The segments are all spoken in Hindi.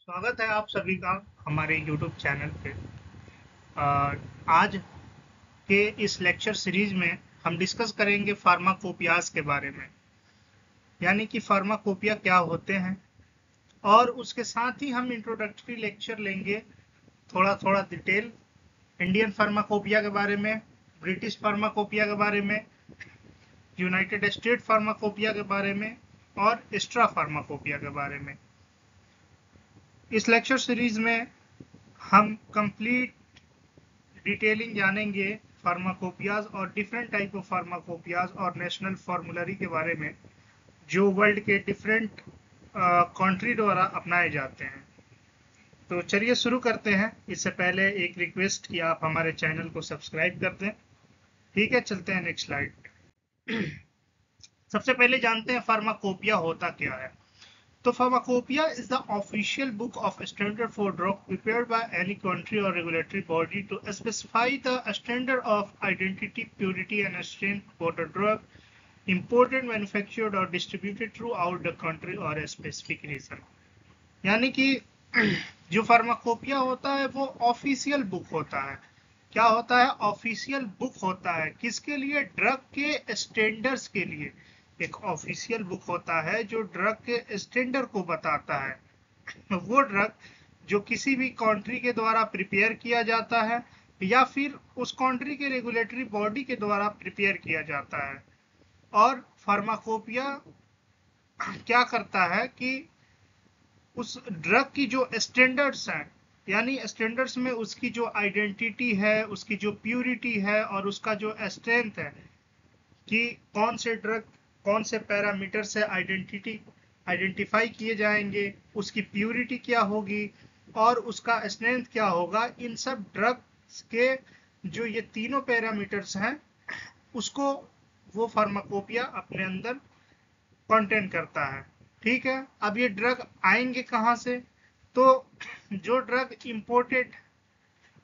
स्वागत है आप सभी का हमारे YouTube चैनल पे। आज के इस लेक्चर सीरीज में हम डिस्कस करेंगे फार्माकोपियाज के बारे में, यानी कि फार्माकोपिया क्या होते हैं, और उसके साथ ही हम इंट्रोडक्टरी लेक्चर लेंगे थोड़ा थोड़ा डिटेल इंडियन फार्माकोपिया के बारे में, ब्रिटिश फार्माकोपिया के बारे में, यूनाइटेड स्टेट फार्माकोपिया के बारे में और एक्स्ट्रा फार्माकोपिया के बारे में। इस लेक्चर सीरीज में हम कंप्लीट डिटेलिंग जानेंगे फार्माकोपियाज और डिफरेंट टाइप ऑफ फार्माकोपियाज और नेशनल फॉर्मूलरी के बारे में जो वर्ल्ड के डिफरेंट कंट्री द्वारा अपनाए जाते हैं। तो चलिए शुरू करते हैं। इससे पहले एक रिक्वेस्ट कि आप हमारे चैनल को सब्सक्राइब कर दें। ठीक है, चलते हैं नेक्स्ट स्लाइड। सबसे पहले जानते हैं फार्माकोपिया होता क्या है। तो pharmacopoeia is the official book of standard for drug prepared by any country or regulatory body to specify the standard of identity, purity and strength for the drug imported, manufactured or distributed throughout the country or a specific region। यानी कि जो फार्माकोपिया होता है वो ऑफिशियल बुक होता है। क्या होता है? ऑफिशियल बुक होता है। किसके लिए? ड्रग के स्टैंडर्ड्स के लिए। एक ऑफिशियल बुक होता है जो ड्रग के स्टैंडर्ड को बताता है। वो ड्रग जो किसी भी कंट्री के द्वारा प्रिपेयर किया जाता है या फिर उस कंट्री के रेगुलेटरी बॉडी के द्वारा प्रिपेयर किया जाता है। और फार्माकोपिया क्या करता है कि उस ड्रग की जो स्टैंडर्ड्स हैं, यानी स्टैंडर्ड्स में उसकी जो आइडेंटिटी है, उसकी जो प्यूरिटी है और उसका जो स्ट्रेंथ है कि कौन से ड्रग कौन से पैरामीटर से आइडेंटिफाई किए जाएंगे, उसकी प्यूरिटी क्या होगी और उसका स्ट्रेंथ क्या होगा, इन सब ड्रग्स के जो ये तीनों पैरामीटर्स हैं उसको वो फार्माकोपिया अपने अंदर कंटेन करता है। ठीक है, अब ये ड्रग आएंगे कहाँ से? तो जो ड्रग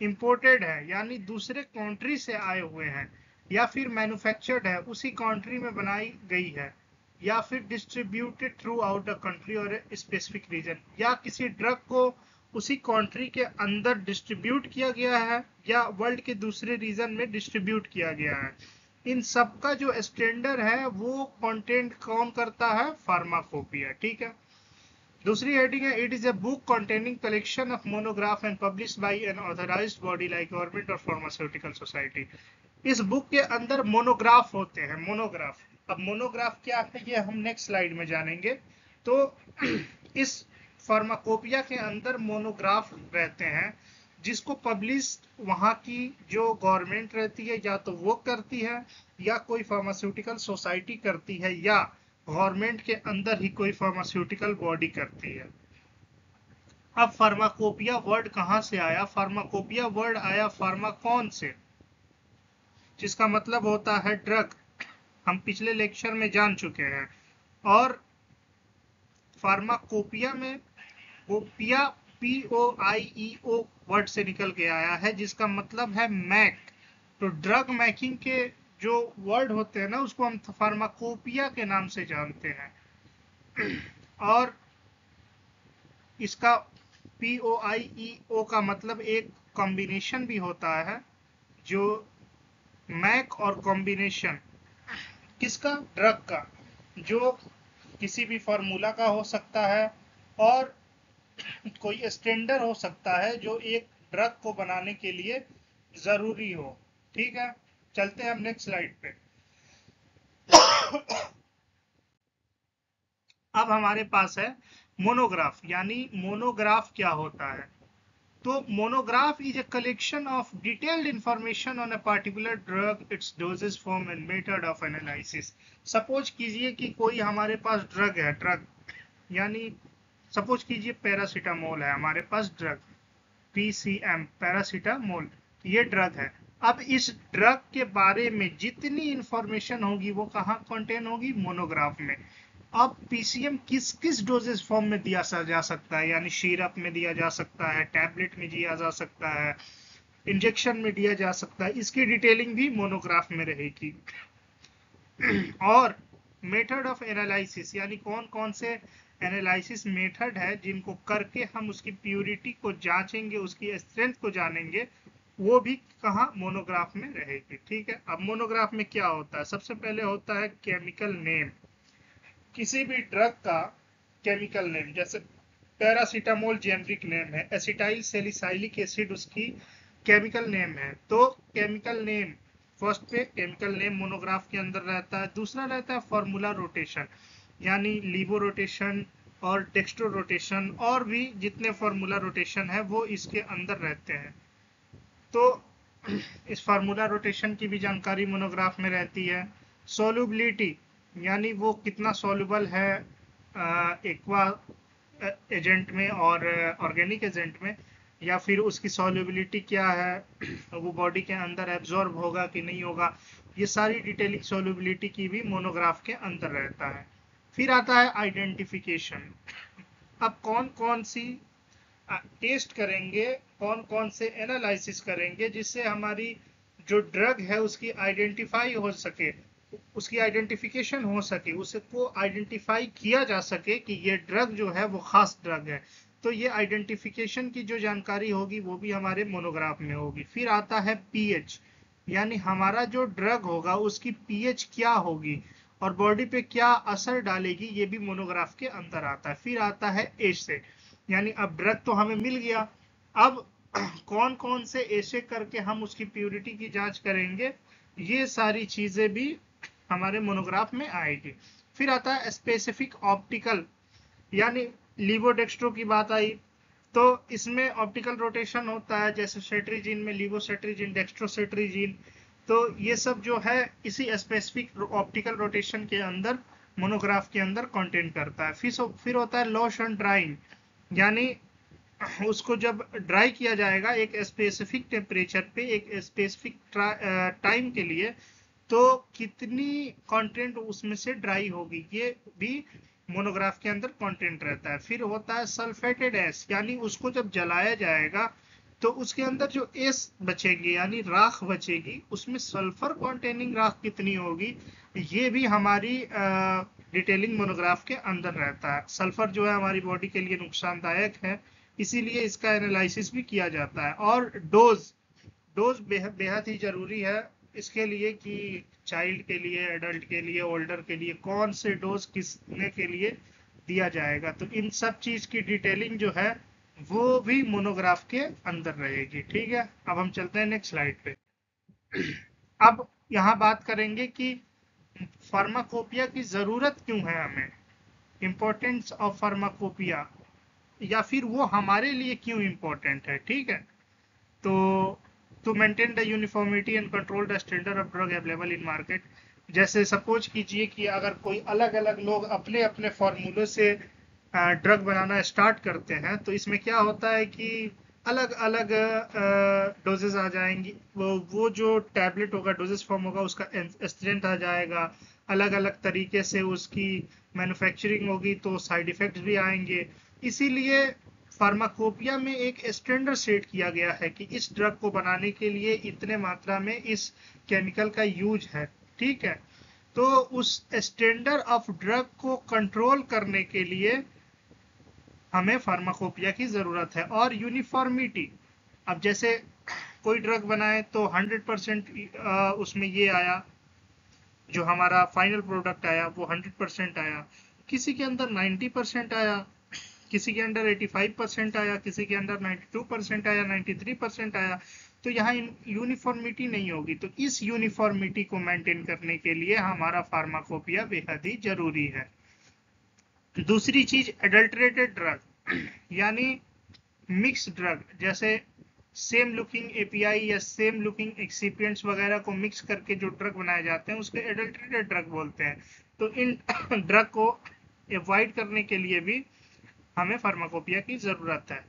इंपोर्टेड है यानी दूसरे कंट्री से आए हुए हैं, या फिर मैन्युफैक्चर्ड है, उसी कंट्री में बनाई गई है, या फिर distributed through out the country और स्पेसिफिक रीजन, या किसी ड्रग को उसी कंट्री के अंदर डिस्ट्रीब्यूट किया गया है या वर्ल्ड के दूसरे रीजन में डिस्ट्रीब्यूट किया गया है। इन सब का जो स्टैंडर्ड है वो कंटेंट कौन करता है? फार्माकोपिया। ठीक है, दूसरी हेडिंग है it is a book containing collection of monograph and published by N authorised body like government और फार्मास्यूटिकल सोसाइटी। इस बुक के अंदर मोनोग्राफ होते हैं। मोनोग्राफ, अब मोनोग्राफ क्या है ये हम नेक्स्ट स्लाइड में जानेंगे। तो इस फार्माकोपिया के अंदर मोनोग्राफ रहते हैं जिसको पब्लिश वहां की जो गवर्नमेंट रहती है या तो वो करती है या कोई फार्मास्यूटिकल सोसाइटी करती है या गवर्नमेंट के अंदर ही कोई फार्मास्यूटिकल बॉडी करती है। अब फार्माकोपिया वर्ड कहां से आया? फार्माकोपिया वर्ड आया फार्माकॉन से, जिसका मतलब होता है ड्रग। हम पिछले लेक्चर में जान चुके हैं। और फार्माकोपिया में कोपिया POIEO वर्ड से निकल के आया है जिसका मतलब है मैक। तो ड्रग मैकिंग के जो वर्ड होते हैं ना उसको हम फार्माकोपिया के नाम से जानते हैं। और इसका POIEO का मतलब एक कॉम्बिनेशन भी होता है, जो मैक और कॉम्बिनेशन किसका? ड्रग का, जो किसी भी फॉर्मूला का हो सकता है और कोई स्टैंडर्ड हो सकता है जो एक ड्रग को बनाने के लिए जरूरी हो। ठीक है, चलते हैं हम नेक्स्ट स्लाइड पे। अब हमारे पास है मोनोग्राफ, यानी मोनोग्राफ क्या होता है? तो monograph is a collection of detailed information on a particular drug, its dosages, form and method of analysis. Suppose कीजिए कि कोई हमारे पास ड्रग है, ड्रग यानी सपोज कीजिए पैरासीटामोल है हमारे पास, ड्रग PCM पैरासीटामोल, ये ड्रग है। अब इस ड्रग के बारे में जितनी इंफॉर्मेशन होगी वो कहाँ कंटेन होगी? मोनोग्राफ में। अब PCM किस किस डोजेज फॉर्म में दिया जा सकता है, यानी सिरप में दिया जा सकता है, टैबलेट में दिया जा सकता है, इंजेक्शन में दिया जा सकता है, इसकी डिटेलिंग भी मोनोग्राफ में रहेगी। और मेथड ऑफ एनालिसिस यानी कौन कौन से एनालिसिस मेथड है जिनको करके हम उसकी प्योरिटी को जांचेंगे, उसकी स्ट्रेंथ को जानेंगे, वो भी कहाँ, मोनोग्राफ में रहेगी। ठीक है, अब मोनोग्राफ में क्या होता है, सबसे पहले होता है केमिकल नेम। किसी भी ड्रग का केमिकल नेम, जैसे पैरासीटामोल जेनरिक नेम है, एसिटाइल सैलिसाइलिक एसिड उसकी केमिकल नेम है। तो केमिकल नेम फर्स्ट पे केमिकल नेम मोनोग्राफ के अंदर रहता है। दूसरा रहता है फॉर्मूला रोटेशन, यानी लीवो रोटेशन और डेक्स्ट्रो रोटेशन और भी जितने फॉर्मूला रोटेशन है वो इसके अंदर रहते हैं। तो इस फार्मूला रोटेशन की भी जानकारी मोनोग्राफ में रहती है। सोल्युबिलिटी, यानी वो कितना सॉल्युबल है एक्वा एजेंट में और ऑर्गेनिक एजेंट में, या फिर उसकी सॉल्युबिलिटी क्या है, वो बॉडी के अंदर एब्जॉर्ब होगा कि नहीं होगा, ये सारी डिटेलिंग सॉल्युबिलिटी की भी मोनोग्राफ के अंदर रहता है। फिर आता है आइडेंटिफिकेशन। अब कौन कौन सी टेस्ट करेंगे, कौन कौन से एनालिसिस करेंगे जिससे हमारी जो ड्रग है उसकी आइडेंटिफाई हो सके, उसकी आइडेंटिफिकेशन हो सके, उसको आइडेंटिफाई किया जा सके कि ये ड्रग जो है वो खास ड्रग है। तो ये आइडेंटिफिकेशन की जो जानकारी होगी वो भी हमारे मोनोग्राफ में होगी। फिर आता है पीएच, यानी हमारा जो ड्रग होगा उसकी पीएच क्या होगी और बॉडी पे क्या असर डालेगी, ये भी मोनोग्राफ के अंदर आता है। फिर आता है एसे, यानी अब ड्रग तो हमें मिल गया, अब कौन कौन से ऐसे करके हम उसकी प्योरिटी की जांच करेंगे, ये सारी चीजें भी हमारे मोनोग्राफ में आएगी। फिर आता है स्पेसिफिक ऑप्टिकल, यानी लीवोडेक्स्ट्रो की बात आई तो इसमें ऑप्टिकल रोटेशन होता है, जैसे सेट्रिजिन में लीवोसेट्रिजिन, डेक्स्ट्रोसेट्रिजिन। तो ये सब जो है इसी स्पेसिफिक ऑप्टिकल रोटेशन के अंदर मोनोग्राफ के अंदर कंटेन करता है। फिर होता है लॉस एंड ड्राइंग, यानी उसको जब ड्राई किया जाएगा एक स्पेसिफिक टेम्परेचर पे एक स्पेसिफिक टाइम के लिए, तो कितनी कंटेंट उसमें से ड्राई होगी, ये भी मोनोग्राफ के अंदर कंटेंट रहता है। फिर होता है सल्फेटेड एस, यानी उसको जब जलाया जाएगा तो उसके अंदर जो एस बचेगी यानी राख बचेगी, उसमें सल्फर कंटेनिंग राख कितनी होगी, ये भी हमारी डिटेलिंग मोनोग्राफ के अंदर रहता है। सल्फर जो है हमारी बॉडी के लिए नुकसानदायक है, इसीलिए इसका एनालिसिस भी किया जाता है। और डोज बेहद ही जरूरी है इसके लिए कि चाइल्ड के लिए, एडल्ट के लिए, ओल्डर के लिए कौन से डोज किसने के लिए दिया जाएगा, तो इन सब चीज की डिटेलिंग जो है वो भी मोनोग्राफ के अंदर रहेगी। ठीक है, अब हम चलते हैं नेक्स्ट स्लाइड पे। अब यहाँ बात करेंगे कि फार्माकोपिया की जरूरत क्यों है हमें, इंपॉर्टेंस ऑफ फार्माकोपिया, या फिर वो हमारे लिए क्यों इंपॉर्टेंट है। ठीक है, तो to maintain the uniformity and control the standard of drug available in market. जैसे सपोज कीजिए कि अगर कोई अलग अलग लोग अपने अपने फॉर्मूले से ड्रग बनाना स्टार्ट करते हैं, तो इसमें क्या होता है कि अलग अलग डोजेस आ जाएंगी, वो जो टैबलेट होगा डोजेस फॉर्म होगा उसका स्ट्रेंथ आ जाएगा, अलग अलग तरीके से उसकी मैन्युफैक्चरिंग होगी तो साइड इफेक्ट्स भी आएंगे। इसीलिए फार्माकोपिया में एक स्टैंडर्ड सेट किया गया है कि इस ड्रग को बनाने के लिए इतने मात्रा में इस केमिकल का यूज है। ठीक है, तो उस स्टैंडर्ड ऑफ ड्रग को कंट्रोल करने के लिए हमें फार्माकोपिया की जरूरत है। और यूनिफॉर्मिटी, अब जैसे कोई ड्रग बनाए तो 100% उसमें ये आया, जो हमारा फाइनल प्रोडक्ट आया वो 100% आया, किसी के अंदर 90% आया, किसी के अंदर 85% आया, किसी के अंदर 92% आया, 93% आया, तो यहाँ यूनिफॉर्मिटी नहीं होगी। तो इस यूनिफॉर्मिटी को मेंटेन करने के लिए हमारा फार्माकोपिया बेहद ही जरूरी है। दूसरी चीज एडल्टरेटेड ड्रग, यानी मिक्स ड्रग, जैसे सेम लुकिंग एपीआई या सेम लुकिंग एक्सिपिएंट्स वगैरह को मिक्स करके जो ड्रग बनाए जाते हैं उसके एडल्टरेटेड ड्रग बोलते हैं। तो इन ड्रग को अवॉइड करने के लिए भी हमें फार्माकोपिया की जरूरत है।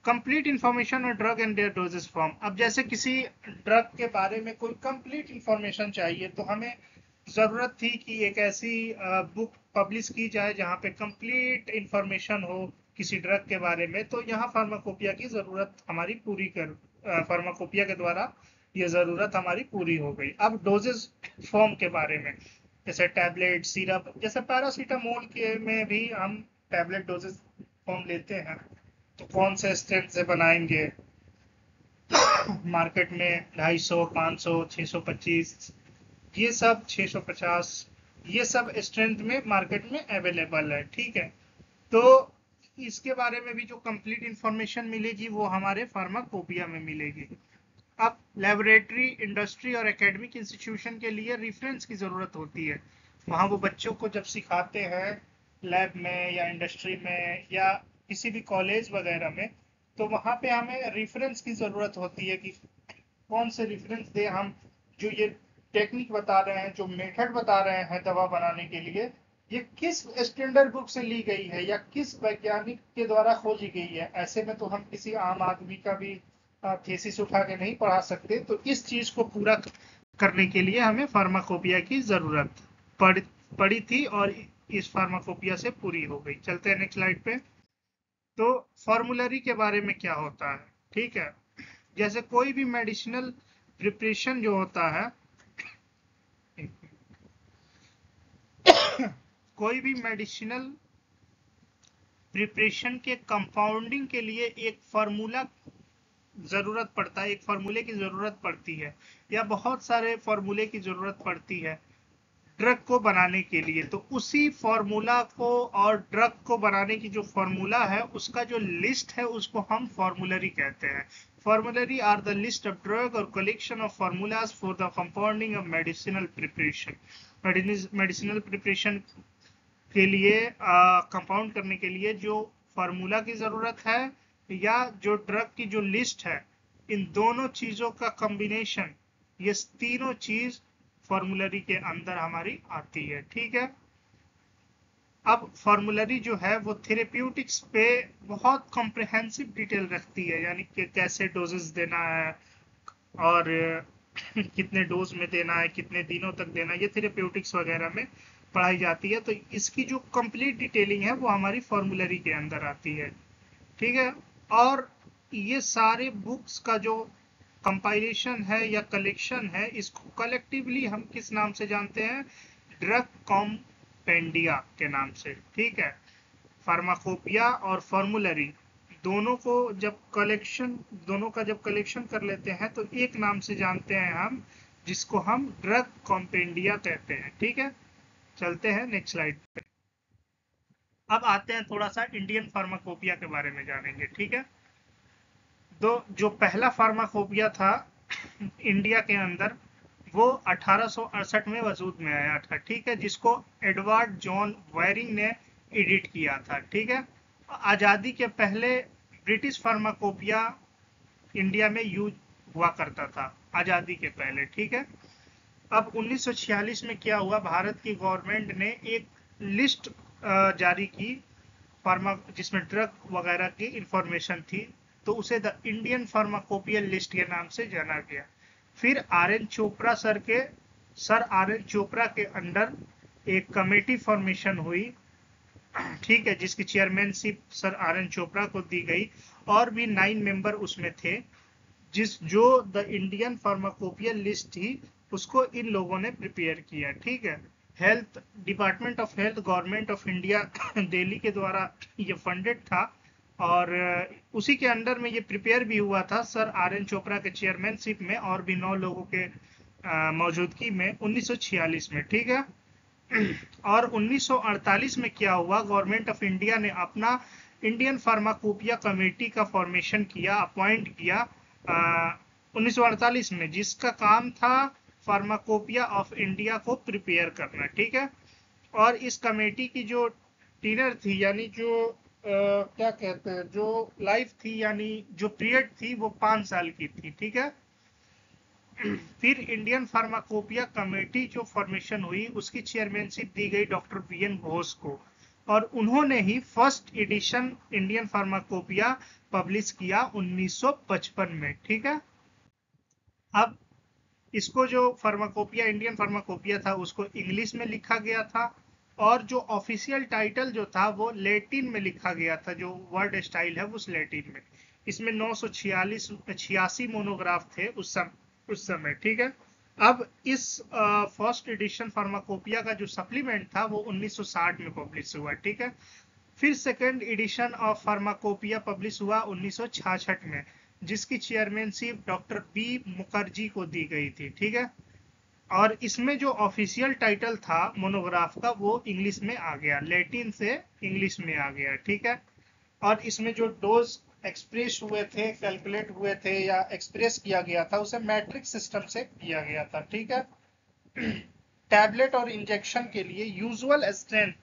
कंप्लीट इंफॉर्मेशन और drug and their dosages form, अब जैसे किसी ड्रग के बारे में कोई कंप्लीट इंफॉर्मेशन चाहिए तो हमें जरूरत थी कि एक ऐसी बुक पब्लिश की जाए जहाँ पे कंप्लीट इंफॉर्मेशन हो किसी ड्रग के बारे में, तो यहाँ फार्माकोपिया की जरूरत हमारी पूरी कर फार्माकोपिया के द्वारा ये जरूरत हमारी पूरी हो गई। अब डोजेस फॉर्म के बारे में, जैसे टैबलेट, सिरप, जैसे पैरासीटामोल के में भी हम टैबलेट डोजेस फॉर्म लेते हैं तो कौन से स्ट्रेंथ से बनाएंगे, मार्केट में 250, 500, 625, ये सब 650, ये सब स्ट्रेंथ में मार्केट में अवेलेबल है। ठीक है, तो इसके बारे में भी जो कंप्लीट इंफॉर्मेशन मिलेगी वो हमारे फार्माकोपिया में मिलेगी। अब लेबोरेटरी, इंडस्ट्री और एकेडमिक इंस्टीट्यूशन के लिए रेफरेंस की जरूरत होती है। वहाँ वो बच्चों को जब सिखाते हैं लैब में या इंडस्ट्री में या किसी भी कॉलेज वगैरह में, तो वहाँ पे हमें रेफरेंस की जरूरत होती है कि कौन से रेफरेंस दे हम, जो ये टेक्निक बता रहे हैं, जो मेथड बता रहे हैं दवा बनाने के लिए, ये किस स्टैंडर्ड बुक से ली गई है या किस वैज्ञानिक के द्वारा खोजी गई है। ऐसे में तो हम किसी आम आदमी का भी थीसिस उठा के नहीं पढ़ा सकते। तो इस चीज को पूरा करने के लिए हमें फार्माकोपिया की जरूरत पड़ी थी और इस फार्माकोपिया से पूरी हो गई। चलते हैं नेक्स्ट स्लाइड पे। तो फॉर्मूलरी के बारे में क्या होता है, ठीक है, जैसे कोई भी मेडिसिनल प्रिपरेशन जो होता है, कोई भी मेडिसिनल प्रिपरेशन के कंपाउंडिंग के लिए एक फार्मूला जरूरत पड़ता है, एक फार्मूले की जरूरत पड़ती है या बहुत सारे फार्मूले की जरूरत पड़ती है ड्रग को बनाने के लिए। तो उसी फार्मूला को और ड्रग को बनाने की जो फार्मूला है उसका जो लिस्ट है उसको हम फार्मूलरी कहते हैं। Formulary are the list of drug और collection of formulas for the compounding of medicinal preparation. Medicinal preparation के लिए कंपाउंड करने के लिए जो फार्मूला की जरूरत है या जो ड्रग की जो लिस्ट है, इन दोनों चीजों का कॉम्बिनेशन, ये तीनों चीज फॉर्मूलरी के अंदर हमारी आती है। ठीक है, अब फॉर्मूलरी जो है वो थेरेप्यूटिक्स पे बहुत कॉम्प्रिहेंसिव डिटेल रखती है, यानी कि कैसे डोजेस देना है और कितने डोज में देना है, कितने दिनों तक देना है, ये थेरेप्यूटिक्स वगैरह में पढ़ाई जाती है। तो इसकी जो कंप्लीट डिटेलिंग है वो हमारी फॉर्मूलरी के अंदर आती है। ठीक है, और ये सारे बुक्स का जो कंपाइलेशन है या कलेक्शन है, इसको कलेक्टिवली हम किस नाम से जानते हैं, ड्रग कॉम्पेंडिया के नाम से। ठीक है, फार्माकोपिया और फॉर्मूलरी दोनों को जब कलेक्शन कर लेते हैं तो एक नाम से जानते हैं हम, जिसको हम ड्रग कॉम्पेंडिया कहते हैं। ठीक है, चलते हैं नेक्स्ट स्लाइड पे। अब आते हैं थोड़ा सा इंडियन फार्माकोपिया के बारे में जानेंगे। ठीक है, तो जो पहला फार्माकोपिया था इंडिया के अंदर वो 1868 में वजूद में आया था। ठीक है, जिसको एडवर्ड जॉन वायरिंग ने एडिट किया था। ठीक है, आजादी के पहले ब्रिटिश फार्माकोपिया इंडिया में यूज हुआ करता था, आजादी के पहले। ठीक है, अब 1946 में क्या हुआ, भारत की गवर्नमेंट ने एक लिस्ट जारी की फार्मा, जिसमें ड्रग वगैरह की इंफॉर्मेशन थी, तो उसे द इंडियन फार्माकोपिया लिस्ट के नाम से जाना गया। फिर सर आर एन चोपड़ा के अंडर एक कमेटी फॉर्मेशन हुई। ठीक है, जिसकी chairmanship sir R N Chopra को दी गई और भी 9 मेंबर उसमें थे। जो द इंडियन फार्माकोपिया लिस्ट थी उसको इन लोगों ने प्रिपेयर किया। ठीक है, health department of health, government of India Delhi के द्वारा ये फंडेड था और उसी के अंडर में ये प्रिपेयर भी हुआ था सर आर एन चोपड़ा के चेयरमैनशिप में और भी 9 लोगों के मौजूदगी में 1946 में। ठीक है, और 1948 में क्या हुआ, गवर्नमेंट ऑफ इंडिया ने अपना इंडियन फार्माकोपिया कमेटी का फॉर्मेशन किया, अपॉइंट किया 1948 में, जिसका काम था फार्माकोपिया ऑफ इंडिया को प्रिपेयर करना। ठीक है, और इस कमेटी की जो टीनर थी, यानी जो क्या कहते हैं, जो लाइफ थी, यानी जो पीरियड थी वो 5 साल की थी। ठीक है, फिर इंडियन फार्माकोपिया कमेटी जो फॉर्मेशन हुई उसकी चेयरमैनशिप दी गई डॉक्टर वी एन घोष को और उन्होंने ही first edition Indian pharmacopoeia publish किया 1955 में। ठीक है, अब इसको जो फार्माकोपिया, इंडियन फार्माकोपिया था, उसको इंग्लिश में लिखा गया था और जो ऑफिशियल टाइटल जो था वो लैटिन में लिखा गया था, जो वर्ड स्टाइल है उस लैटिन में। इसमें 986 मोनोग्राफ थे उस समय। ठीक है, अब इस फर्स्ट एडिशन फार्माकोपिया का जो सप्लीमेंट था वो 1960 में पब्लिश हुआ। ठीक है, फिर second edition of pharmacopoeia publish हुआ 1966 में, जिसकी चेयरमैनशिप डॉक्टर बी मुखर्जी को दी गई थी। ठीक है, और इसमें जो ऑफिशियल टाइटल था मोनोग्राफ का वो इंग्लिश में आ गया, लैटिन से इंग्लिश में आ गया। ठीक है, और इसमें जो डोज एक्सप्रेस हुए थे, कैलकुलेट हुए थे या एक्सप्रेस किया गया था, उसे मैट्रिक सिस्टम से किया गया था। ठीक है, टैबलेट और इंजेक्शन के लिए यूजुअल स्ट्रेंथ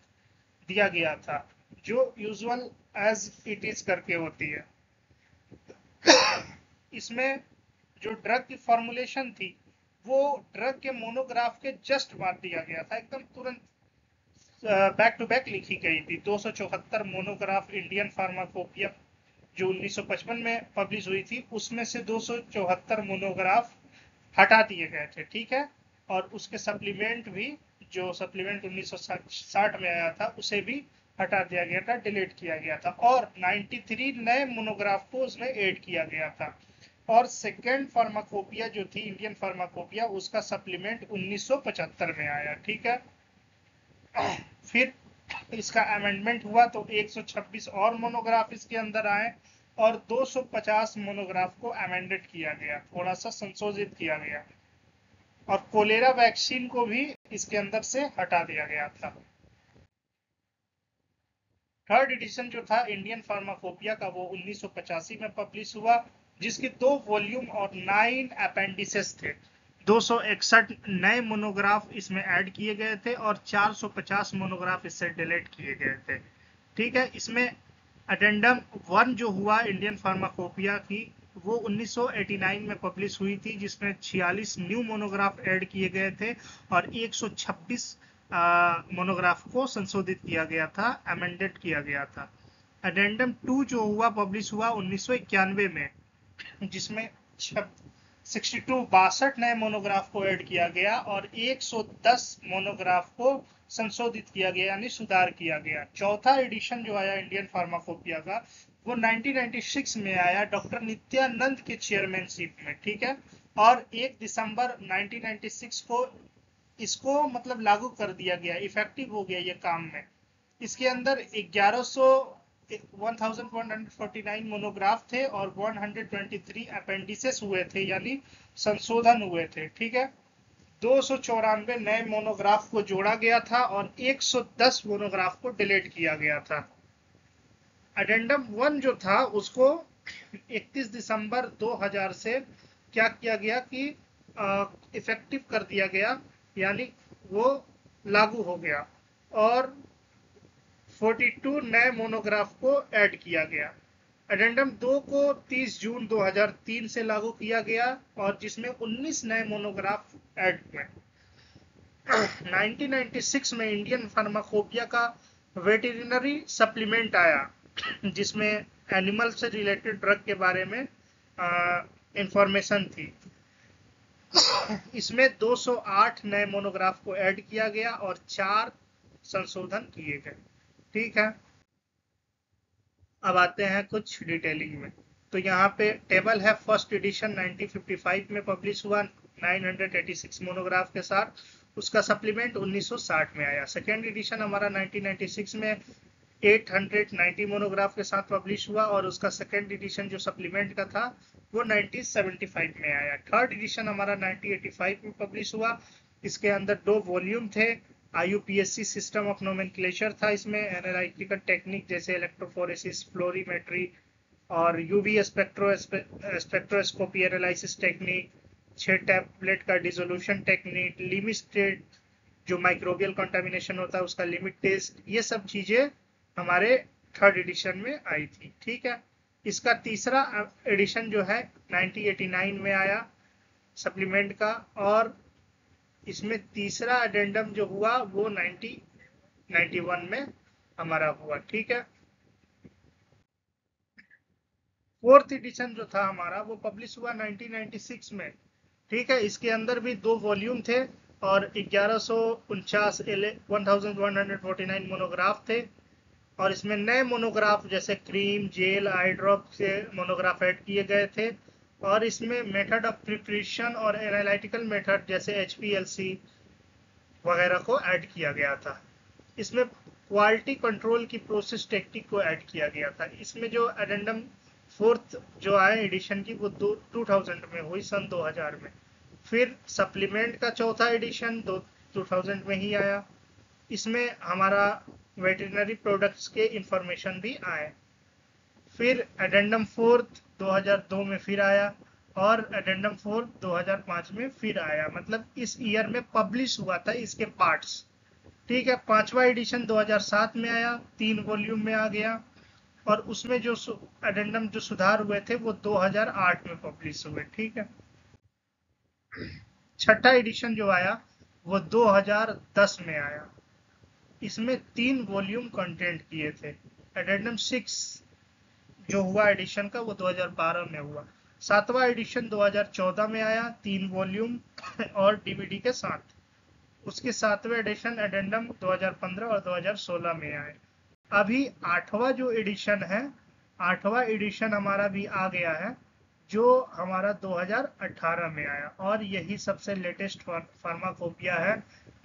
दिया गया था, जो यूजुअल एज इट इज करके होती है। इसमें जो ड्रग की फॉर्मुलेशन थी वो ड्रग के मोनोग्राफ के जस्ट बाद दिया गया था, एकदम तुरंत बैक टू बैक लिखी गई थी। 274 मोनोग्राफ इंडियन फार्माकोपिया जो 1955 में पब्लिश हुई थी, उसमें से 274 मोनोग्राफ हटा दिए गए थे। ठीक है, और उसके सप्लीमेंट भी, जो सप्लीमेंट 1960 में आया था उसे भी हटा दिया गया था, डिलीट किया गया था, और 93 नए मोनोग्राफ को उसमें ऐड किया गया था। और सेकेंड फार्माकोपिया जो थी इंडियन फार्माकोपिया, उसका सप्लीमेंट 1975 में आया। ठीक है, फिर इसका अमेंडमेंट हुआ तो 126 और मोनोग्राफ इसके अंदर आए और 250 मोनोग्राफ को अमेंडेड किया गया, थोड़ा सा संशोधित किया गया, और कोलेरा वैक्सीन को भी इसके अंदर से हटा दिया गया था। थर्ड एडिशन जो था इंडियन फार्माकोपिया का वो 1985 में पब्लिश हुआ, जिसके 2 वॉल्यूम और 9 अपेंडिसेस थे। 261 नए मोनोग्राफ इसमें ऐड किए गए थे और 450 मोनोग्राफ इससे डिलीट किए गए थे। ठीक है, इसमें अडेंडम 1 जो हुआ इंडियन फार्माकोपिया की, वो 1989 में पब्लिश हुई थी, जिसमें 46 न्यू मोनोग्राफ ऐड किए गए थे और 126 मोनोग्राफ को संशोधित किया गया था, अमेंडेड किया गया था। अडेंडम 2 जो हुआ पब्लिश हुआ 1991 में, जिसमें 62 नए मोनोग्राफ को ऐड किया गया और 110 मोनोग्राफ को संशोधित किया गया, यानी सुधार किया गया। चौथा एडिशन जो आया इंडियन फार्माकोपिया का वो 1996 में आया, डॉक्टर नित्यानंद के चेयरमैनशिप में। ठीक है, और 1 दिसंबर 1996 को इसको मतलब लागू कर दिया गया, इफेक्टिव हो गया ये काम में। इसके अंदर 1149 मोनोग्राफ थे और 123 अपेंडिसेस हुए थे, यानी संशोधन हुए थे। ठीक है, 294 नए मोनोग्राफ को जोड़ा गया था और 110 मोनोग्राफ को डिलीट किया गया था। अडेंडम 1 जो था उसको 31 दिसंबर 2000 से क्या किया गया कि इफेक्टिव कर दिया गया, यानी वो लागू हो गया, और 42 नए मोनोग्राफ को ऐड किया गया। अडेंडम 2 को 30 जून 2003 से लागू किया गया और जिसमें 19 नए मोनोग्राफ ऐड हुए। 1996 में इंडियन फार्माकोपिया का वेटरिनरी सप्लीमेंट आया, जिसमें एनिमल से रिलेटेड ड्रग के बारे में इंफॉर्मेशन थी। इसमें 208 नए मोनोग्राफ को ऐड किया गया और 4 संशोधन किए गए। ठीक है, अब आते हैं कुछ डिटेलिंग में। तो यहाँ पे टेबल है, फर्स्ट एडिशन 1955 में पब्लिश हुआ 986 मोनोग्राफ के साथ, उसका सप्लीमेंट 1960 में आया। सेकेंड एडिशन हमारा 1996 में 890 मोनोग्राफ के साथ पब्लिश हुआ और उसका सेकेंड एडिशन जो सप्लीमेंट का था वो 1975 में आया। थर्ड एडिशन हमारा 1985 में पब्लिश हुआ, इसके अंदर 2 वॉल्यूम थे। IUPAC सिस्टम ऑफ नोमेनक्लेचर था इसमें, एनालिटिकल टेक्निक जैसे इलेक्ट्रोफोरेसिस, फ्लोरीमेट्री और UV spectroscopy analysis technique, 6 tablet का डिसोल्यूशन टेक्निक, लिमिट जो माइक्रोबियल कंटामिनेशन होता है उसका लिमिट टेस्ट, ये सब चीजें हमारे थर्ड एडिशन में आई थी। ठीक है, इसका तीसरा एडिशन जो है 1989 में आया सप्लीमेंट का, और इसमें तीसरा अडेंडम जो हुआ वो 1991 में हमारा हुआ। ठीक है, फोर्थ एडिशन जो था हमारा वो पब्लिश हुआ 1996 में। ठीक है, इसके अंदर भी 2 वॉल्यूम थे और 1149 मोनोग्राफ थे, और इसमें नए मोनोग्राफ जैसे क्रीम, जेल, आई ड्रॉप से मोनोग्राफ ऐड किए गए थे, और इसमें मेथड ऑफ प्रिपरेशन और एनालिटिकल मेथड जैसे HPLC वगैरह को ऐड किया गया था। इसमें क्वालिटी कंट्रोल की प्रोसेस टेक्निक को ऐड किया गया था। इसमें जो एडेंडम फोर्थ जो आया एडिशन की वो 2000 में हुई, सन 2000 में। फिर सप्लीमेंट का चौथा एडिशन 2000 में ही आया। इसमें हमारा वेटरनरी प्रोडक्ट्स के इंफॉर्मेशन भी आए। फिर एडेंडम फोर्थ 2002 में फिर आया, और एडेंडम फोर्थ 2005 में फिर आया। मतलब इस ईयर में पब्लिश हुआ था इसके पार्ट्स। ठीक है, पांचवा एडिशन 2007 में आया, 3 वॉल्यूम में आ गया। और उसमें जो एडेंडम जो सुधार हुए थे वो 2008 में पब्लिश हुए। ठीक है, छठा एडिशन जो आया वो 2010 में आया। इसमें 3 वॉल्यूम कंटेंट किए थे। एडेंडम 6 जो हुआ एडिशन का वो 2012 में हुआ। सातवां एडिशन 2014 में आया, 3 वॉल्यूम और डीवीडी के साथ। उसके सातवें एडिशन एडेंडम 2015 और 2016 में आए। अभी आठवां जो एडिशन है, आठवां एडिशन हमारा भी आ गया है, जो हमारा 2018 में आया, और यही सबसे लेटेस्ट फार्माकोपिया है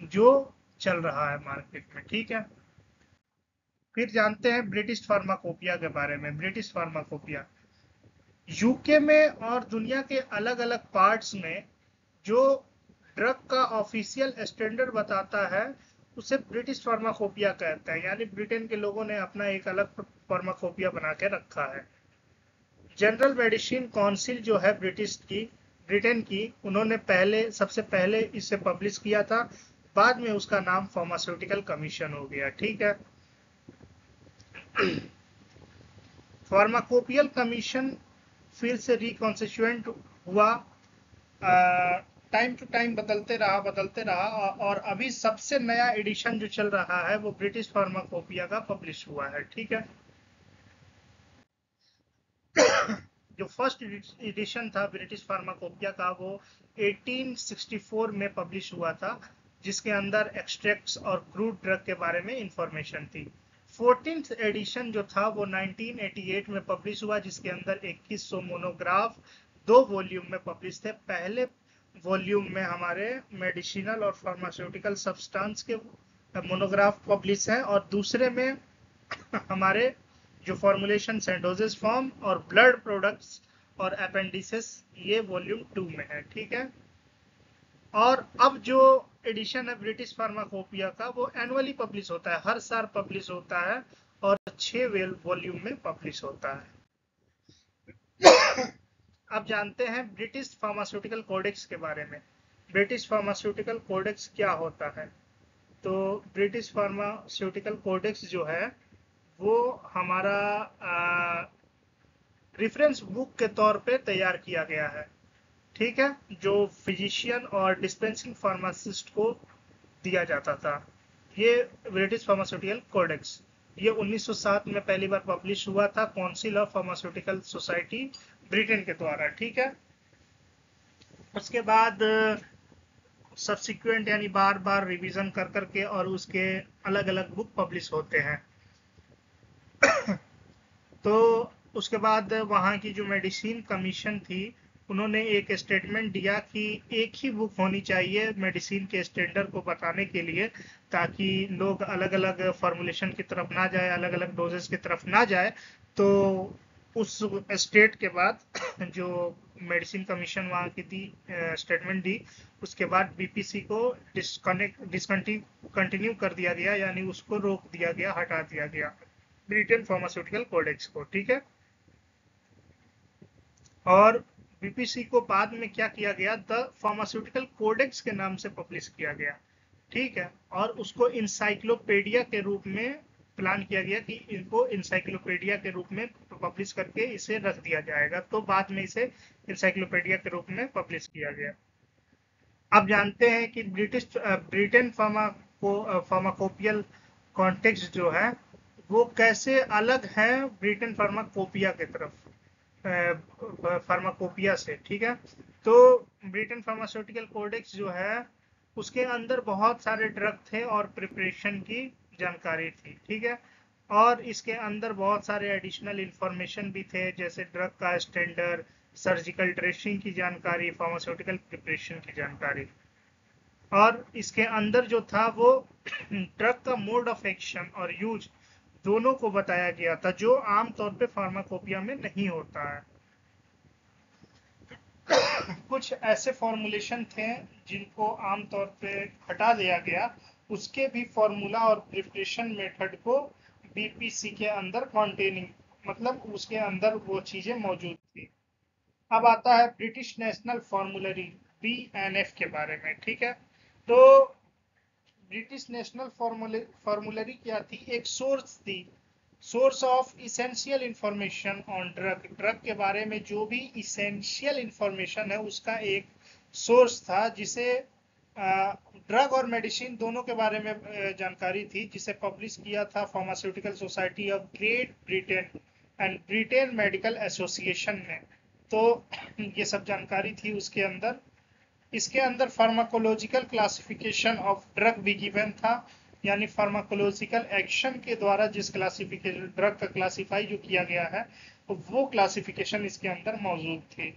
जो चल रहा है मार्केट में। ठीक है, फिर जानते हैं ब्रिटिश फार्माकोपिया के बारे में। ब्रिटिश फार्माकोपिया यूके में और दुनिया के अलग अलग पार्ट्स में जो ड्रग का ऑफिशियल स्टैंडर्ड बताता है उसे ब्रिटिश फार्माकोपिया कहते हैं। यानी ब्रिटेन के लोगों ने अपना एक अलग फार्माकोपिया बना के रखा है। जनरल मेडिसिन काउंसिल जो है ब्रिटेन की, उन्होंने सबसे पहले इसे पब्लिश किया था। बाद में उसका नाम फार्मास्यूटिकल कमीशन हो गया। ठीक है, फार्माकोपियल कमीशन फिर से रिकॉन्स्टिट्यूएंट हुआ, टाइम टू टाइम बदलते रहा, और अभी सबसे नया एडिशन जो चल रहा है वो ब्रिटिश फार्माकोपिया का पब्लिश हुआ है। ठीक है, जो फर्स्ट एडिशन था ब्रिटिश फार्माकोपिया का वो 1864 में पब्लिश हुआ था, जिसके अंदर एक्सट्रैक्ट्स और क्रूड ड्रग के बारे में इंफॉर्मेशन थी। 14th एडिशन जो था वो 1988 में पब्लिश हुआ, जिसके अंदर 2100 मोनोग्राफ 2 वॉल्यूम में पब्लिश थे। पहले वॉल्यूम में हमारे मेडिसिनल और फार्मास्यूटिकल सब्सटेंस के मोनोग्राफ पब्लिश हैं, और दूसरे में हमारे जो फॉर्मुलेशन है डोजेस फॉर्म और ब्लड प्रोडक्ट्स और अपेंडिसेस, ये वॉल्यूम 2 में है। ठीक है, और अब जो एडिशन है ब्रिटिश फार्माकोपिया का वो एनुअली पब्लिश होता है, हर साल पब्लिश होता है, और 6 वॉल्यूम में पब्लिश होता है। अब जानते हैं ब्रिटिश फार्मास्यूटिकल कोडेक्स के बारे में। ब्रिटिश फार्मास्यूटिकल कोडेक्स क्या होता है? तो ब्रिटिश फार्मास्यूटिकल कोडेक्स जो है वो हमारा रेफरेंस बुक के तौर पे तैयार किया गया है। ठीक है, जो फिजिशियन और डिस्पेंसिंग फार्मासिस्ट को दिया जाता था। ये ब्रिटिश फार्मास्यूटिकल कोडेक्स ये 1907 में पहली बार पब्लिश हुआ था, council of pharmaceutical society Britain के द्वारा। ठीक है, उसके बाद सब्सिक्वेंट यानी बार बार रिवीजन कर करके और उसके अलग अलग बुक पब्लिश होते हैं। तो उसके बाद वहाँ की जो मेडिसिन कमीशन थी, उन्होंने एक स्टेटमेंट दिया कि एक ही बुक होनी चाहिए मेडिसिन के स्टैंडर्ड को बताने के लिए, ताकि लोग अलग अलग फॉर्मुलेशन की तरफ ना जाए, अलग अलग डोजेस की तरफ ना जाए। तो उस स्टेट के बाद जो मेडिसिन कमीशन वहाँ की दी स्टेटमेंट दी, उसके बाद बीपीसी को डिसकंटिन्यू कर दिया गया, यानी उसको रोक दिया गया, हटा दिया गया ब्रिटेन फार्मास्यूटिकल कोडेक्स को। ठीक है, और बीपीसी को बाद में क्या किया गया, द फार्मास्यूटिकल कोडेक्स के नाम से पब्लिश किया गया। ठीक है, और उसको इंसाइक्लोपीडिया के रूप में प्लान किया गया कि इनको इंसाइक्लोपीडिया के रूप में पब्लिश करके इसे रख दिया जाएगा, तो बाद में इसे इंसाइक्लोपीडिया के रूप में पब्लिश किया गया। अब जानते हैं कि ब्रिटेन फार्माकोपियल कॉन्टेक्स्ट जो है वो कैसे अलग है ब्रिटेन फार्माकोपिया की तरफ, फार्माकोपिया से। ठीक है, तो ब्रिटेन फार्मास्यूटिकल कोडेक्स जो है उसके अंदर बहुत सारे ड्रग थे और प्रिपरेशन की जानकारी थी। ठीक है, और इसके अंदर बहुत सारे एडिशनल इंफॉर्मेशन भी थे, जैसे ड्रग का स्टैंडर्ड, सर्जिकल ड्रेसिंग की जानकारी, फार्मास्यूटिकल प्रिपरेशन की जानकारी। और इसके अंदर जो था वो ड्रग का मोड ऑफ एक्शन और यूज दोनों को बताया गया था, जो आमतौर पे फार्माकोपिया में नहीं होता है। कुछ ऐसे फॉर्मुलेशन थे जिनको आमतौर पे हटा दिया गया, उसके भी फॉर्मूला और प्रिपरेशन मेथड को बीपीसी के अंदर कॉन्टेनिंग, मतलब उसके अंदर वो चीजें मौजूद थी। अब आता है ब्रिटिश नेशनल फॉर्मूलरी, बीएनएफ के बारे में। ठीक है, तो ब्रिटिश नेशनल फॉर्मूलरी क्या थी? एक सोर्स थी, source of essential information on drug, drug के बारे में जो भी इसेंशियल इंफॉर्मेशन है उसका एक सोर्स था, जिसे ड्रग और मेडिसिन दोनों के बारे में जानकारी थी, जिसे पब्लिश किया था pharmaceutical society of great Britain and Britain medical association ने। तो ये सब जानकारी थी उसके अंदर। इसके अंदर फार्माकोलॉजिकल क्लासिफिकेशन ऑफ ड्रग भी गिवन था, यानी फार्माकोलॉजिकल एक्शन के द्वारा जिस क्लासिफिकेशन ड्रग का क्लासिफाई जो किया गया है वो क्लासिफिकेशन इसके अंदर मौजूद थी।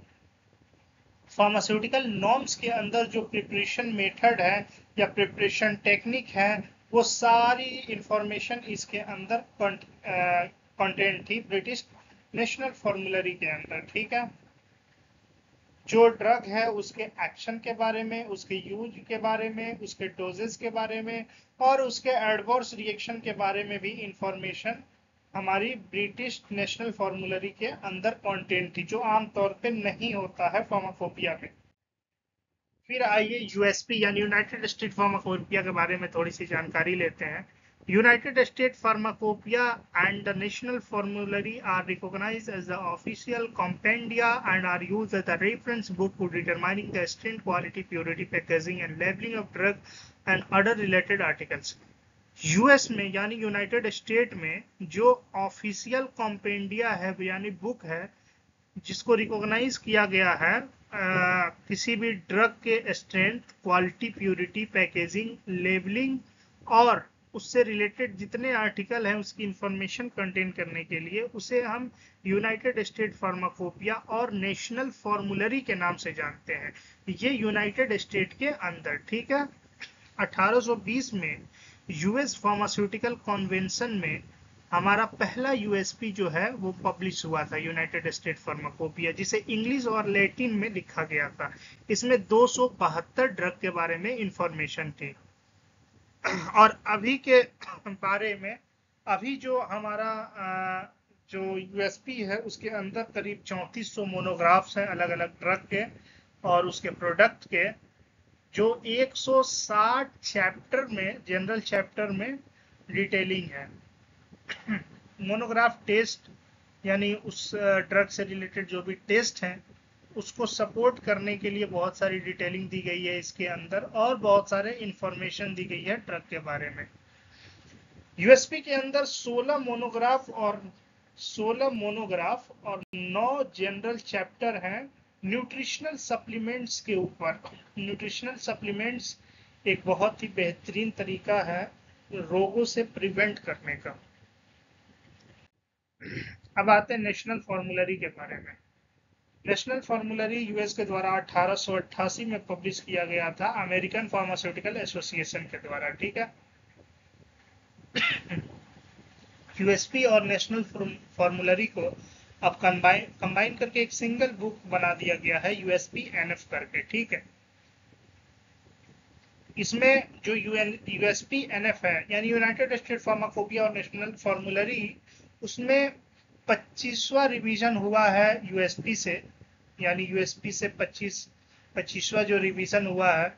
फार्मास्यूटिकल नॉर्म्स के अंदर जो प्रिपरेशन मेथड है या प्रिपरेशन टेक्निक है, वो सारी इंफॉर्मेशन इसके अंदर कंटेंट थी ब्रिटिश नेशनल फॉर्मूलरी के अंदर। ठीक है, जो ड्रग है उसके एक्शन के बारे में, उसके यूज के बारे में, उसके डोजेस के बारे में और उसके एडवर्स रिएक्शन के बारे में भी इंफॉर्मेशन हमारी ब्रिटिश नेशनल फॉर्मूलरी के अंदर कंटेंट थी, जो आमतौर पे नहीं होता है फार्माकोपिया में। फिर आइए यूएसपी यानी यूनाइटेड स्टेट फार्माकोपिया के बारे में थोड़ी सी जानकारी लेते हैं। United States Pharmacopoeia and the National Formulary are recognized as the official compendia and are used as a reference book for determining the strength, quality, purity, packaging and labeling of drug and other related articles. US में यानी यूनाइटेड स्टेट में जो ऑफिशियल कॉम्पेंडिया है यानी बुक है, जिसको रिकॉग्नाइज किया गया है किसी भी ड्रग के strength, quality, purity, packaging, labelling और उससे रिलेटेड जितने आर्टिकल हैं उसकी इंफॉर्मेशन कंटेन करने के लिए, उसे हम यूनाइटेड स्टेट फार्माकोपिया और नेशनल फॉर्मूलरी के नाम से जानते हैं। ये यूनाइटेड स्टेट के अंदर। ठीक है, 1820 में यूएस फार्मास्यूटिकल कन्वेंशन में हमारा पहला यूएसपी जो है वो पब्लिश हुआ था, यूनाइटेड स्टेट फार्माकोपिया, जिसे इंग्लिश और लैटिन में लिखा गया था। इसमें 272 ड्रग के बारे में इंफॉर्मेशन थी। और अभी के बारे में, अभी जो हमारा जो यूएसपी है उसके अंदर करीब 3400 मोनोग्राफ्स हैं अलग अलग ड्रग के और उसके प्रोडक्ट के, जो 160 चैप्टर में, जनरल चैप्टर में डिटेलिंग है। मोनोग्राफ टेस्ट यानी उस ड्रग से रिलेटेड जो भी टेस्ट हैं उसको सपोर्ट करने के लिए बहुत सारी डिटेलिंग दी गई है इसके अंदर, और बहुत सारे इंफॉर्मेशन दी गई है ड्रग के बारे में। यूएसपी के अंदर 16 मोनोग्राफ और 9 जनरल चैप्टर हैं न्यूट्रिशनल सप्लीमेंट्स के ऊपर। न्यूट्रिशनल सप्लीमेंट्स एक बहुत ही बेहतरीन तरीका है रोगों से प्रिवेंट करने का। अब आते हैं नेशनल फॉर्मूलरी के बारे में। नेशनल फॉर्मूलरी यूएस के द्वारा 1888 में पब्लिश किया गया था अमेरिकन फार्मास्यूटिकल एसोसिएशन के द्वारा। ठीक है, यूएसपी और नेशनल फॉर्मूलरी को अब कंबाइन करके एक सिंगल बुक बना दिया गया है, यूएसपी एनएफ करके। ठीक है, इसमें जो यूएसपी एनएफ है यानी यूनाइटेड स्टेट फार्माकोपिया और नेशनल फॉर्मूलरी, उसमें 25वां रिवीजन हुआ है यूएसपी से, यानी यूएसपी से 25वां जो रिवीजन हुआ है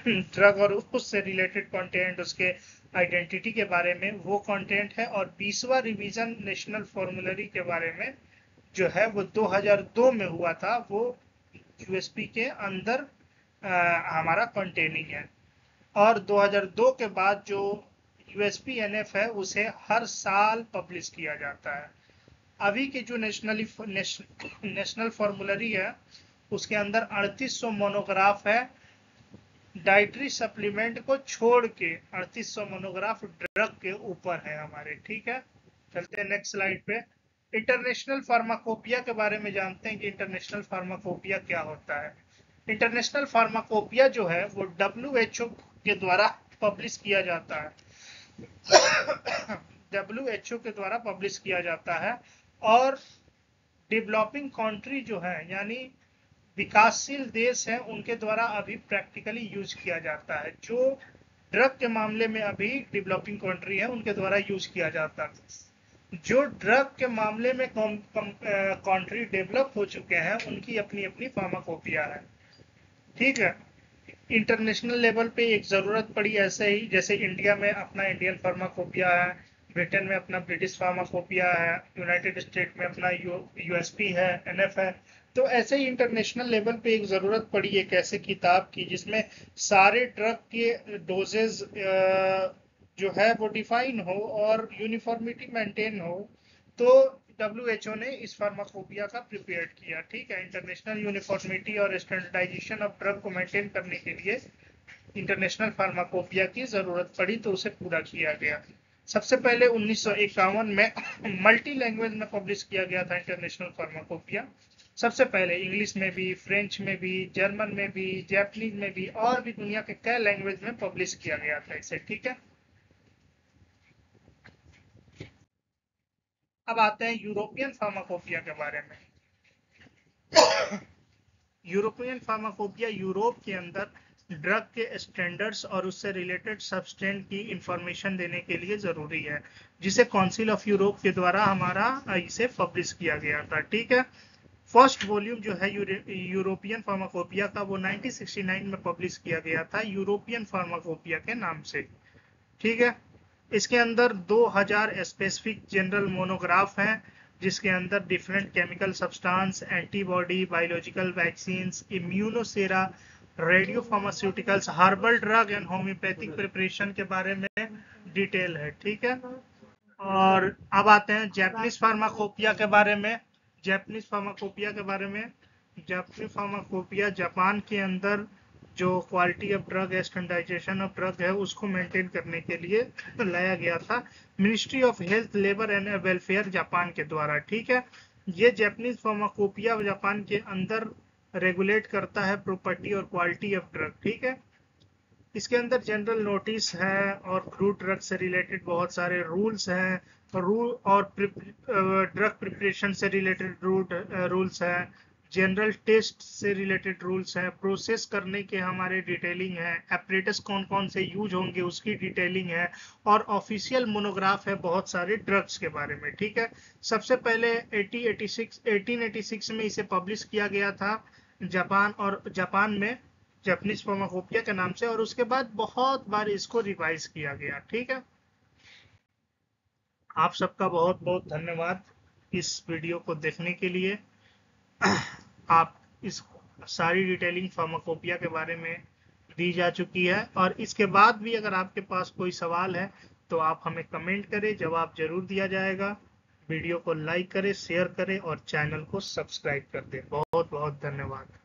ड्रग और उससे रिलेटेड कंटेंट, उसके आइडेंटिटी के बारे में वो कंटेंट है। और 20वां रिवीजन नेशनल फॉर्मूलरी के बारे में जो है वो 2002 में हुआ था, वो यूएसपी के अंदर हमारा कंटेनिंग है। और 2002 के बाद जो यूएसपी एनएफ है उसे हर साल पब्लिश किया जाता है। अभी के जो नेशनल फॉर्मूलरी है उसके अंदर 3800 मोनोग्राफ है, डाइटरी सप्लीमेंट को छोड़ के 3800 मोनोग्राफ ड्रग के ऊपर है हमारे। ठीक है, चलते हैं नेक्स्ट स्लाइड पे। इंटरनेशनल फार्माकोपिया के बारे में जानते हैं कि इंटरनेशनल फार्माकोपिया क्या होता है। इंटरनेशनल फार्माकोपिया जो है वो WHO के द्वारा पब्लिश किया जाता है। WHO के द्वारा पब्लिश किया जाता है और डेवलपिंग कंट्री जो है यानी विकासशील देश है उनके द्वारा अभी प्रैक्टिकली यूज किया जाता है। जो ड्रग के मामले में अभी डेवलपिंग कंट्री है उनके द्वारा यूज किया जाता है। जो ड्रग के मामले में कंट्री डेवलप हो चुके हैं उनकी अपनी अपनी फार्माकोपिया है। ठीक है, इंटरनेशनल लेवल पे एक ज़रूरत पड़ी ऐसे ही जैसे इंडिया में अपना इंडियन फार्माकोपिया है, ब्रिटेन में अपना ब्रिटिश फार्माकोपिया है, यूनाइटेड स्टेट में अपना यूएसपी है, एनएफ है। तो ऐसे ही इंटरनेशनल लेवल पे एक ज़रूरत पड़ी एक ऐसे किताब की जिसमें सारे ड्रग के डोजेज जो है वो डिफाइन हो और यूनिफॉर्मिटी मेंटेन हो। तो WHO ने इस फार्माकोपिया का प्रिपेयर किया। ठीक है, इंटरनेशनल यूनिफॉर्मिटी और स्टैंडर्डाइजेशन ऑफ ड्रग को मेंटेन करने के लिए इंटरनेशनल फार्माकोपिया की जरूरत पड़ी तो उसे पूरा किया गया। सबसे पहले 1951 में मल्टी लैंग्वेज में पब्लिश किया गया था इंटरनेशनल फार्माकोपिया। सबसे पहले इंग्लिश में भी, फ्रेंच में भी, जर्मन में भी, जापानीज में भी और भी दुनिया के कई लैंग्वेज में पब्लिश किया गया था इसे। ठीक है, अब आते हैं यूरोपियन फार्माकोपिया के बारे में। यूरोपियन फार्माकोपिया यूरोप के अंदर ड्रग के स्टैंडर्ड्स और उससे रिलेटेड सब्सटेंस की इंफॉर्मेशन देने के लिए जरूरी है, जिसे काउंसिल ऑफ यूरोप के द्वारा हमारा इसे पब्लिश किया गया था। ठीक है, फर्स्ट वॉल्यूम जो है यूरोपियन फार्माकोपिया का वो 1969 में पब्लिश किया गया था यूरोपियन फार्माकोपिया के नाम से। ठीक है, इसके अंदर 2000 स्पेसिफिक जनरल मोनोग्राफ हैं जिसके अंदर different chemical substance, antibody, biological vaccines, immunosera, radiopharmaceuticals, herbal drug and homeopathic preparation के बारे में डिटेल है। ठीक है, और अब आते हैं जापानीज फार्माकोपिया के बारे में। जापानीज फार्माकोपिया के बारे में, जापानीज फार्माकोपिया जापान के अंदर जो quality of drug standardization of drug है उसको मेंटेन करने के लिए लाया गया था ministry of health, labour and welfare Japan के द्वारा। ठीक है, ये जापानीज फार्माकोपिया जापान के अंदर रेगुलेट करता है प्रॉपर्टी और क्वालिटी ऑफ ड्रग। ठीक है, इसके अंदर जनरल नोटिस है और क्रूड ड्रग से रिलेटेड बहुत सारे रूल्स हैं, रूल और ड्रग प्रिपरेशन से रिलेटेड रूल्स हैं, जनरल टेस्ट से रिलेटेड रूल्स हैं, प्रोसेस करने के हमारे डिटेलिंग है, एपरेटस कौन कौन से यूज होंगे उसकी डिटेलिंग है, और ऑफिशियल मोनोग्राफ है बहुत सारे ड्रग्स के बारे में। ठीक है, सबसे पहले 1886 में इसे पब्लिश किया गया था जापान में जापानीज फार्माकोपिया के नाम से, और उसके बाद बहुत बार इसको रिवाइज किया गया। ठीक है, आप सबका बहुत बहुत धन्यवाद इस वीडियो को देखने के लिए। आप इस सारी डिटेलिंग फार्माकोपिया के बारे में दी जा चुकी है, और इसके बाद भी अगर आपके पास कोई सवाल है तो आप हमें कमेंट करें, जवाब जरूर दिया जाएगा। वीडियो को लाइक करें, शेयर करें और चैनल को सब्सक्राइब कर दें। बहुत बहुत धन्यवाद।